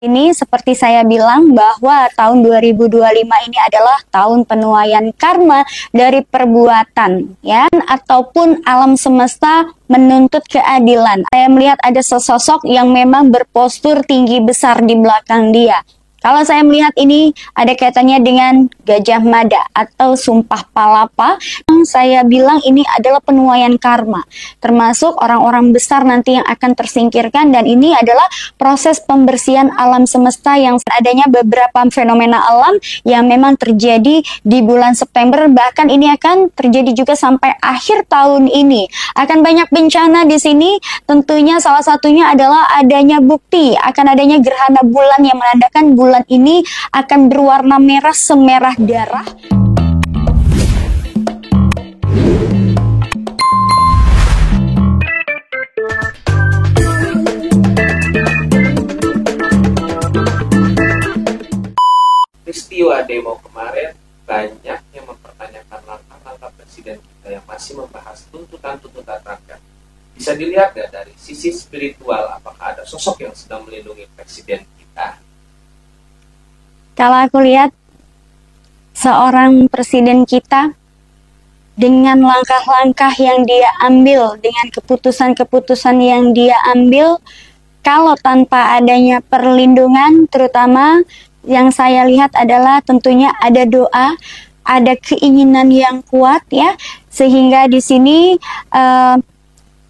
Ini seperti saya bilang bahwa tahun 2025 ini adalah tahun penuaian karma dari perbuatan ya, ataupun alam semesta menuntut keadilan. Saya melihat ada sosok yang memang berpostur tinggi besar di belakang dia. Kalau saya melihat ini ada kaitannya dengan Gajah Mada atau Sumpah Palapa, saya bilang ini adalah penuaian karma, termasuk orang-orang besar nanti yang akan tersingkirkan, dan ini adalah proses pembersihan alam semesta yang adanya beberapa fenomena alam yang memang terjadi di bulan September, bahkan ini akan terjadi juga sampai akhir tahun ini. Akan banyak bencana di sini, tentunya salah satunya adalah adanya bukti akan adanya gerhana bulan yang menandakan bulan ini akan berwarna merah semerah darah. Peristiwa demo kemarin banyak yang mempertanyakan langkah-langkah presiden kita yang masih membahas tuntutan-tuntutan rakyat. Bisa dilihat ya dari sisi spiritual, apakah ada sosok yang sedang melindungi presiden kita? Kalau aku lihat seorang presiden kita dengan langkah-langkah yang dia ambil, dengan keputusan-keputusan yang dia ambil, kalau tanpa adanya perlindungan, terutama yang saya lihat adalah tentunya ada doa, ada keinginan yang kuat ya, sehingga di sini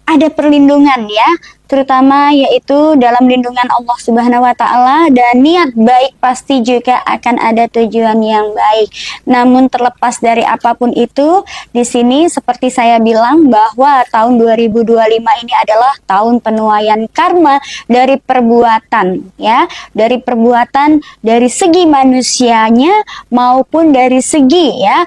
ada perlindungan ya, terutama yaitu dalam lindungan Allah Subhanahu wa Ta'ala, dan niat baik pasti juga akan ada tujuan yang baik. Namun terlepas dari apapun itu, di sini seperti saya bilang bahwa tahun 2025 ini adalah tahun penuaian karma dari perbuatan ya, dari perbuatan dari segi manusianya maupun dari segi ya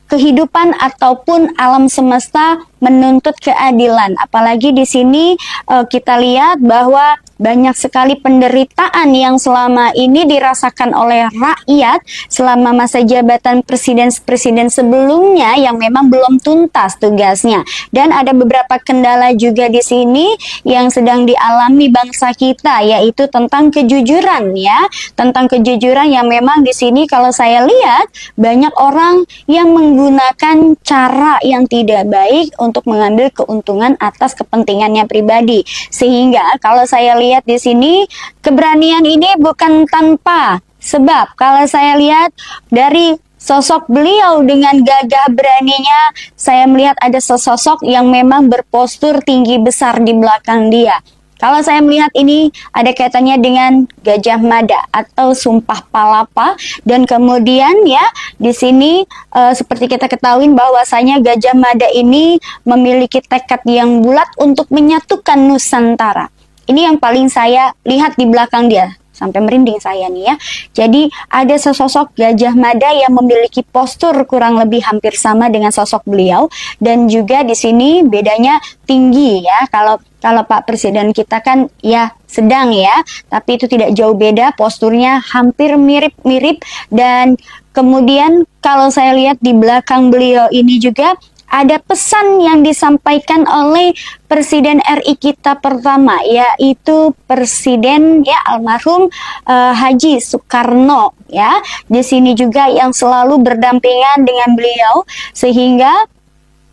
kehidupan ataupun alam semesta menuntut keadilan. Apalagi di sini kita lihat bahwa banyak sekali penderitaan yang selama ini dirasakan oleh rakyat selama masa jabatan presiden sebelumnya yang memang belum tuntas tugasnya. Dan ada beberapa kendala juga di sini yang sedang dialami bangsa kita, yaitu tentang kejujuran ya, tentang kejujuran yang memang di sini kalau saya lihat banyak orang yang menggunakan cara yang tidak baik untuk mengambil keuntungan atas kepentingannya pribadi. Sehingga kalau saya lihat di sini keberanian ini bukan tanpa sebab. Kalau saya lihat dari sosok beliau dengan gagah beraninya, saya melihat ada sosok yang memang berpostur tinggi besar di belakang dia. Kalau saya melihat ini ada kaitannya dengan Gajah Mada atau Sumpah Palapa, dan kemudian ya di sini seperti kita ketahui bahwasanya Gajah Mada ini memiliki tekad yang bulat untuk menyatukan Nusantara. Ini yang paling saya lihat di belakang dia. Sampai merinding saya nih ya. Jadi ada sosok Gajah Mada yang memiliki postur kurang lebih hampir sama dengan sosok beliau, dan juga di sini bedanya tinggi ya. Kalau Pak Presiden kita kan ya sedang ya, tapi itu tidak jauh beda, posturnya hampir mirip-mirip. Dan kemudian kalau saya lihat di belakang beliau ini juga ada pesan yang disampaikan oleh Presiden RI kita pertama, yaitu Presiden ya almarhum Haji Soekarno ya. Di sini juga yang selalu berdampingan dengan beliau, sehingga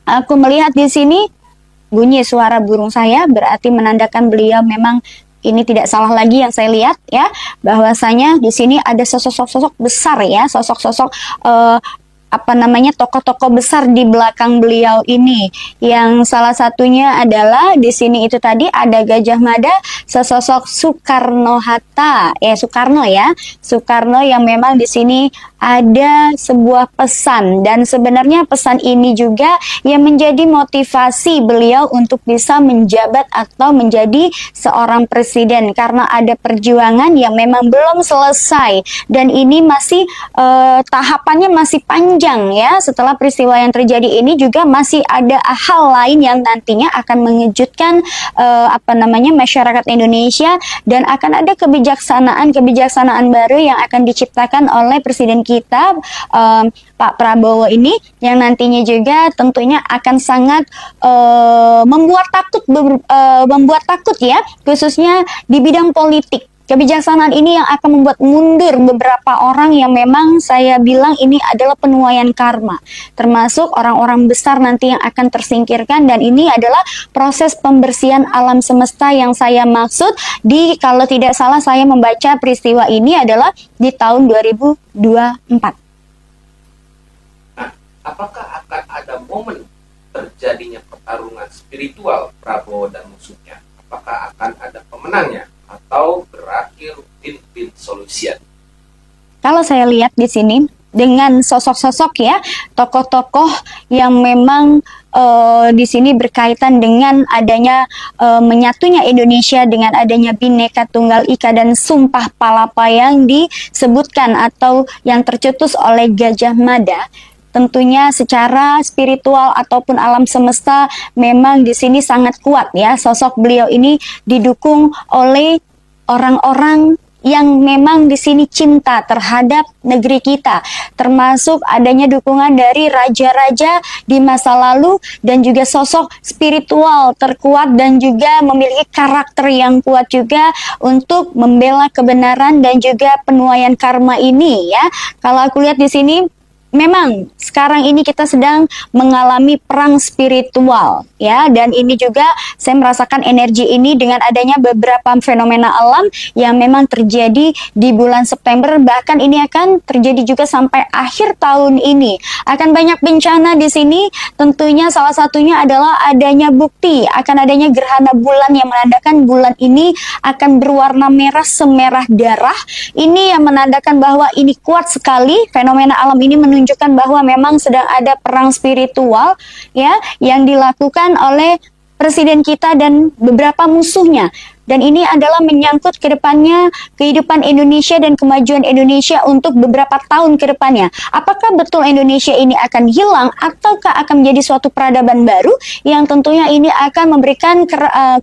aku melihat di sini bunyi suara burung saya, berarti menandakan beliau memang ini tidak salah lagi yang saya lihat ya, bahwasanya di sini ada sosok-sosok besar ya, sosok-sosok tokoh-tokoh besar di belakang beliau ini, yang salah satunya adalah di sini itu tadi ada Gajah Mada, sesosok Soekarno-Hatta, Soekarno yang memang di sini ada sebuah pesan, dan sebenarnya pesan ini juga yang menjadi motivasi beliau untuk bisa menjabat atau menjadi seorang presiden, karena ada perjuangan yang memang belum selesai, dan ini masih tahapannya masih panjang ya. Setelah peristiwa yang terjadi ini juga masih ada hal lain yang nantinya akan mengejutkan masyarakat Indonesia, dan akan ada kebijaksanaan baru yang akan diciptakan oleh presiden kita Pak Prabowo ini, yang nantinya juga tentunya akan sangat membuat takut ya, khususnya di bidang politik Kebijaksanaan ini yang akan membuat mundur beberapa orang yang memang saya bilang ini adalah penuaian karma. Termasuk orang-orang besar nanti yang akan tersingkirkan, dan ini adalah proses pembersihan alam semesta yang saya maksud kalau tidak salah saya membaca peristiwa ini adalah di tahun 2024. Nah, apakah akan ada momen terjadinya pertarungan spiritual Prabowo dan musuhnya? Apakah akan ada pemenangnya atau berakhir win-win solution? Kalau saya lihat di sini dengan sosok-sosok ya, tokoh-tokoh yang memang di sini berkaitan dengan adanya menyatunya Indonesia dengan adanya Bhinneka Tunggal Ika dan Sumpah Palapa yang disebutkan atau yang tercetus oleh Gajah Mada. Tentunya secara spiritual ataupun alam semesta memang di sini sangat kuat ya. Sosok beliau ini didukung oleh orang-orang yang memang di sini cinta terhadap negeri kita, termasuk adanya dukungan dari raja-raja di masa lalu dan juga sosok spiritual terkuat dan juga memiliki karakter yang kuat juga untuk membela kebenaran dan juga penuaian karma ini ya. Kalau aku lihat di sini memang sekarang ini kita sedang mengalami perang spiritual ya, dan ini juga saya merasakan energi ini dengan adanya beberapa fenomena alam yang memang terjadi di bulan September, bahkan ini akan terjadi juga sampai akhir tahun ini. Akan banyak bencana di sini, tentunya salah satunya adalah adanya bukti akan adanya gerhana bulan yang menandakan bulan ini akan berwarna merah semerah darah. Ini yang menandakan bahwa ini kuat sekali, fenomena alam ini menunjukkan bahwa memang sedang ada perang spiritual ya yang dilakukan oleh presiden kita dan beberapa musuhnya, dan ini adalah menyangkut ke depannya kehidupan Indonesia dan kemajuan Indonesia untuk beberapa tahun ke depannya. Apakah betul Indonesia ini akan hilang ataukah akan menjadi suatu peradaban baru yang tentunya ini akan memberikan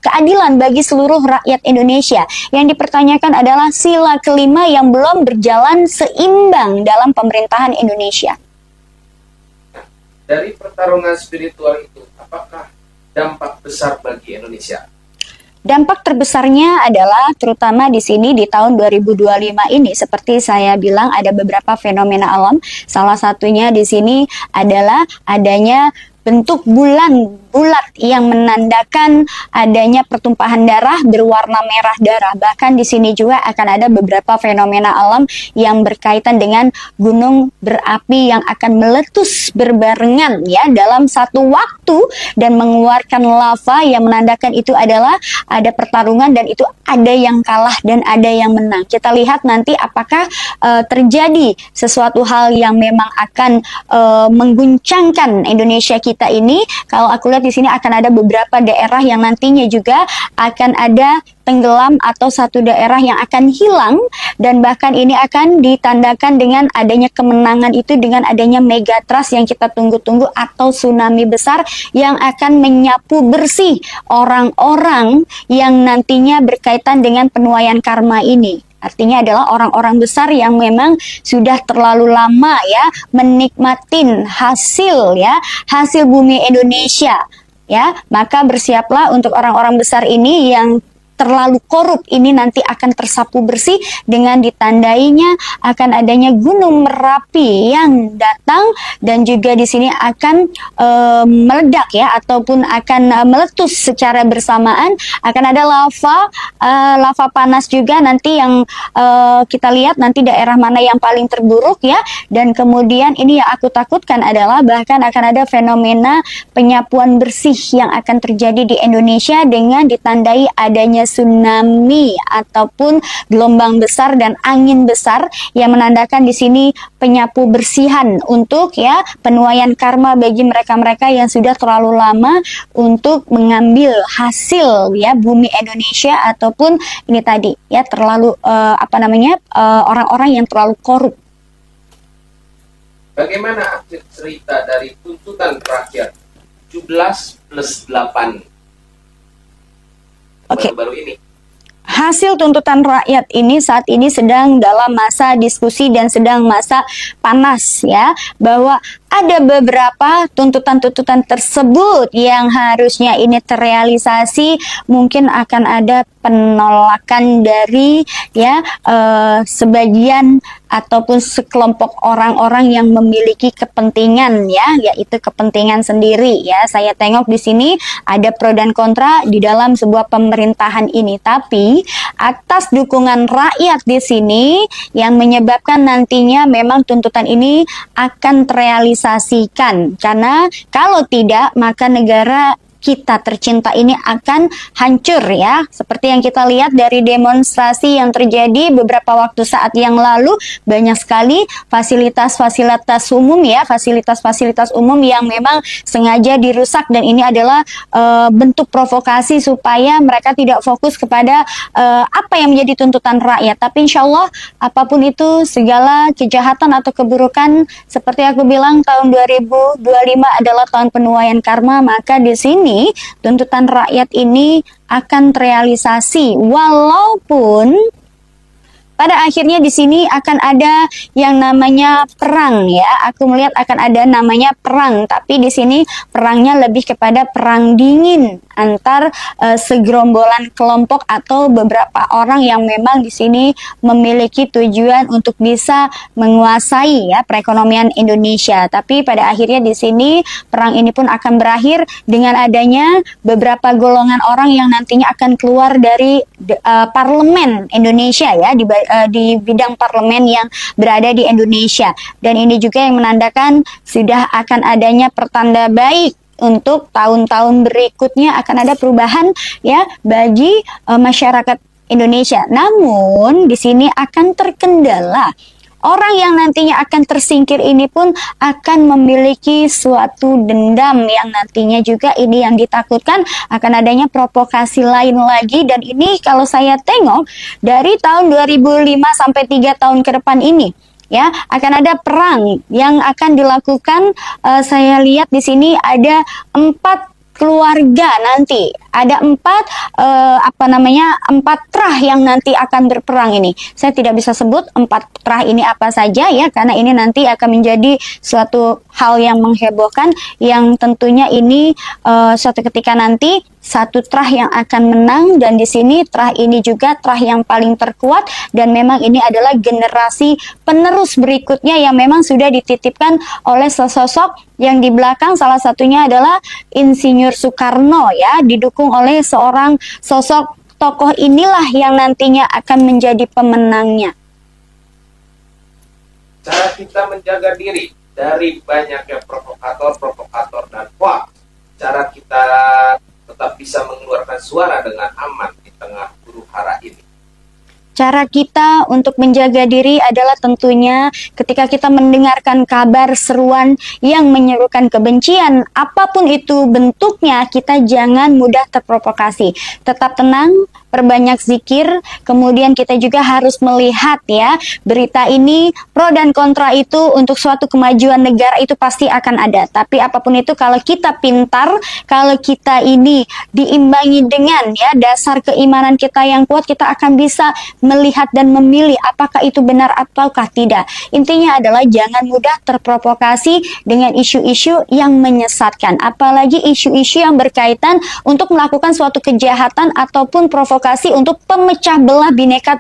keadilan bagi seluruh rakyat Indonesia? Yang dipertanyakan adalah sila kelima yang belum berjalan seimbang dalam pemerintahan Indonesia. Dari pertarungan spiritual itu, apakah dampak besar bagi Indonesia? Dampak terbesarnya adalah terutama di sini di tahun 2025 ini, seperti saya bilang ada beberapa fenomena alam. Salah satunya di sini adalah adanya bentuk bulan bulat yang menandakan adanya pertumpahan darah berwarna merah darah. Bahkan di sini juga akan ada beberapa fenomena alam yang berkaitan dengan gunung berapi yang akan meletus berbarengan ya dalam satu waktu dan mengeluarkan lava yang menandakan itu adalah ada pertarungan dan itu ada yang kalah dan ada yang menang. Kita lihat nanti apakah terjadi sesuatu hal yang memang akan mengguncangkan Indonesia kita ini. Kalau aku lihat di sini akan ada beberapa daerah yang nantinya juga akan ada tenggelam atau satu daerah yang akan hilang, dan bahkan ini akan ditandakan dengan adanya kemenangan itu dengan adanya megatrust yang kita tunggu-tunggu atau tsunami besar yang akan menyapu bersih orang-orang yang nantinya berkaitan dengan penuaian karma ini. Artinya adalah orang-orang besar yang memang sudah terlalu lama ya menikmatin hasil bumi Indonesia ya, maka bersiaplah untuk orang-orang besar ini yang terlalu korup ini nanti akan tersapu bersih dengan ditandainya akan adanya Gunung Merapi yang datang dan juga di sini akan meledak ya ataupun akan meletus secara bersamaan. Akan ada lava panas juga nanti yang kita lihat nanti daerah mana yang paling terburuk ya, dan kemudian ini yang aku takutkan adalah bahkan akan ada fenomena penyapuan bersih yang akan terjadi di Indonesia dengan ditandai adanya tsunami ataupun gelombang besar dan angin besar yang menandakan di sini penyapu bersihan untuk ya penuaian karma bagi mereka-mereka yang sudah terlalu lama untuk mengambil hasil ya bumi Indonesia ataupun ini tadi ya terlalu orang-orang yang terlalu korup. Bagaimana akhir cerita dari tuntutan rakyat 17+8 baru-baru ini? Hasil tuntutan rakyat ini saat ini sedang dalam masa diskusi dan sedang masa panas ya, bahwa ada beberapa tuntutan-tuntutan tersebut yang harusnya ini terrealisasi, mungkin akan ada penolakan dari sebagian ataupun sekelompok orang-orang yang memiliki kepentingan yaitu kepentingan sendiri ya. Saya tengok di sini ada pro dan kontra di dalam sebuah pemerintahan ini, tapi atas dukungan rakyat di sini yang menyebabkan nantinya memang tuntutan ini akan terrealisasikan, karena kalau tidak maka negara kita tercinta ini akan hancur ya. Seperti yang kita lihat dari demonstrasi yang terjadi beberapa waktu saat yang lalu, banyak sekali fasilitas-fasilitas umum fasilitas-fasilitas umum yang memang sengaja dirusak, dan ini adalah bentuk provokasi supaya mereka tidak fokus kepada apa yang menjadi tuntutan rakyat. Tapi insya Allah apapun itu, segala kejahatan atau keburukan, seperti aku bilang, tahun 2025 adalah tahun penuaian karma, maka di sini tuntutan rakyat ini akan terrealisasi, walaupun pada akhirnya di sini akan ada yang namanya perang ya. Aku melihat akan ada namanya perang, tapi di sini perangnya lebih kepada perang dingin antar segerombolan kelompok atau beberapa orang yang memang di sini memiliki tujuan untuk bisa menguasai ya perekonomian Indonesia. Tapi pada akhirnya di sini perang ini pun akan berakhir dengan adanya beberapa golongan orang yang nantinya akan keluar dari parlemen Indonesia ya, di bidang parlemen yang berada di Indonesia. Dan ini juga yang menandakan sudah akan adanya pertanda baik untuk tahun-tahun berikutnya, akan ada perubahan ya bagi masyarakat Indonesia. Namun di sini akan terkendala. Orang yang nantinya akan tersingkir ini pun akan memiliki suatu dendam yang nantinya juga ini yang ditakutkan akan adanya provokasi lain lagi. Dan ini kalau saya tengok dari tahun 2005 sampai 3 tahun ke depan ini ya, akan ada perang yang akan dilakukan. Saya lihat di sini ada 4 keluarga nanti, ada 4 trah yang nanti akan berperang ini. Saya tidak bisa sebut 4 trah ini apa saja ya, karena ini nanti akan menjadi suatu hal yang menghebohkan, yang tentunya ini suatu ketika nanti satu trah yang akan menang. Dan di sini trah ini juga trah yang paling terkuat, dan memang ini adalah generasi penerus berikutnya yang memang sudah dititipkan oleh sosok yang di belakang. Salah satunya adalah Insinyur Soekarno ya, didukung oleh seorang sosok tokoh inilah yang nantinya akan menjadi pemenangnya. Cara kita menjaga diri dari banyaknya provokator dan hoax, cara kita tetap bisa mengeluarkan suara dengan aman di tengah huru-hara ini. Cara kita untuk menjaga diri adalah tentunya ketika kita mendengarkan kabar seruan yang menyerukan kebencian, apapun itu bentuknya, kita jangan mudah terprovokasi. Tetap tenang, perbanyak zikir, kemudian kita juga harus melihat ya, berita ini pro dan kontra itu untuk suatu kemajuan negara itu pasti akan ada. Tapi apapun itu, kalau kita pintar, kalau kita ini diimbangi dengan ya dasar keimanan kita yang kuat, kita akan bisa melihat dan memilih apakah itu benar ataukah tidak. Intinya adalah jangan mudah terprovokasi dengan isu-isu yang menyesatkan, apalagi isu-isu yang berkaitan untuk melakukan suatu kejahatan ataupun provokasi untuk pemecah belah Bhinneka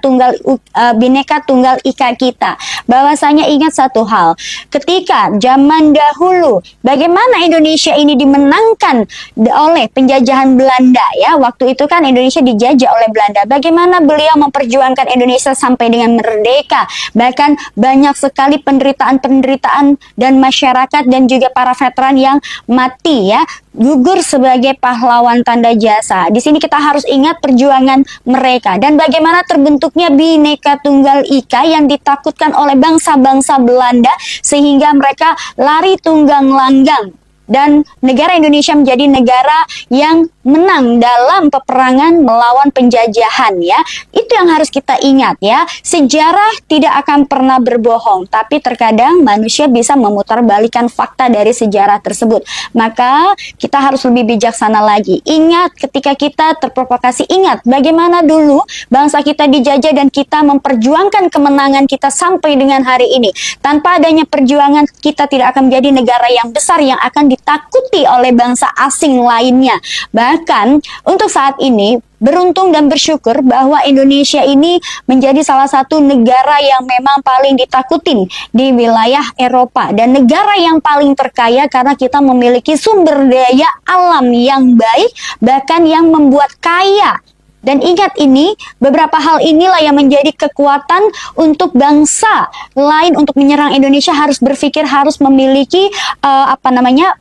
Tunggal Ika kita. Bahwasanya ingat satu hal, ketika zaman dahulu bagaimana Indonesia ini dimenangkan oleh penjajahan Belanda ya, waktu itu kan Indonesia dijajah oleh Belanda. Bagaimana beliau memperjuangkan Indonesia sampai dengan merdeka. Bahkan banyak sekali penderitaan-penderitaan dan masyarakat dan juga para veteran yang mati ya, gugur sebagai pahlawan tanda jasa. Di sini kita harus ingat perjuangan mereka dan bagaimana terbentuknya Bhinneka Tunggal Ika yang ditakutkan oleh bangsa-bangsa Belanda sehingga mereka lari tunggang langgang dan negara Indonesia menjadi negara yang menang dalam peperangan melawan penjajahan ya. Itu yang harus kita ingat ya. Sejarah tidak akan pernah berbohong, tapi terkadang manusia bisa memutarbalikkan fakta dari sejarah tersebut. Maka kita harus lebih bijaksana lagi. Ingat ketika kita terprovokasi, ingat bagaimana dulu bangsa kita dijajah dan kita memperjuangkan kemenangan kita sampai dengan hari ini. Tanpa adanya perjuangan, kita tidak akan menjadi negara yang besar yang akan ditakuti oleh bangsa asing lainnya. Bahkan untuk saat ini beruntung dan bersyukur bahwa Indonesia ini menjadi salah satu negara yang memang paling ditakutin di wilayah Eropa dan negara yang paling terkaya karena kita memiliki sumber daya alam yang baik, bahkan yang membuat kaya. Dan ingat ini, beberapa hal inilah yang menjadi kekuatan untuk bangsa lain untuk menyerang Indonesia, harus berpikir, harus memiliki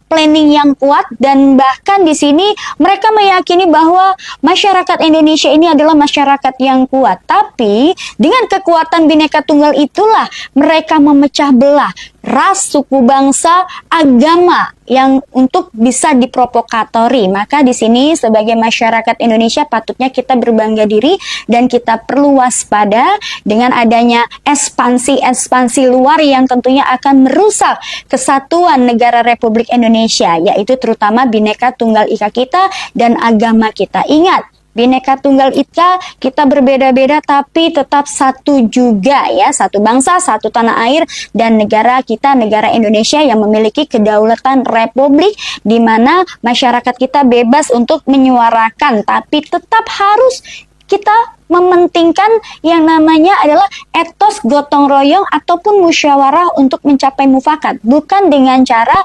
planning yang kuat. Dan bahkan di sini mereka meyakini bahwa masyarakat Indonesia ini adalah masyarakat yang kuat. Tapi dengan kekuatan Bhinneka Tunggal itulah mereka memecah belah ras, suku, bangsa, agama yang untuk bisa diprovokatori. Maka di sini sebagai masyarakat Indonesia patutnya kita berbangga diri dan kita perlu waspada dengan adanya ekspansi luar yang tentunya akan merusak kesatuan negara Republik Indonesia, yaitu terutama Bhinneka Tunggal Ika kita dan agama kita. Ingat, Bhinneka Tunggal Ika, kita berbeda-beda tapi tetap satu juga ya, satu bangsa, satu tanah air, dan negara kita, negara Indonesia yang memiliki kedaulatan republik di mana masyarakat kita bebas untuk menyuarakan, tapi tetap harus kita mementingkan yang namanya adalah etos gotong royong ataupun musyawarah untuk mencapai mufakat, bukan dengan cara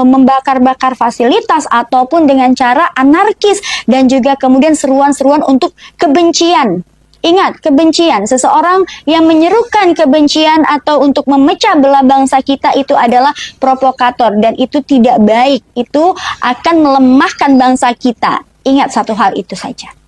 membakar-bakar fasilitas ataupun dengan cara anarkis dan juga kemudian seruan-seruan untuk kebencian. Ingat, kebencian, seseorang yang menyerukan kebencian atau untuk memecah belah bangsa kita itu adalah provokator dan itu tidak baik, itu akan melemahkan bangsa kita. Ingat satu hal itu saja.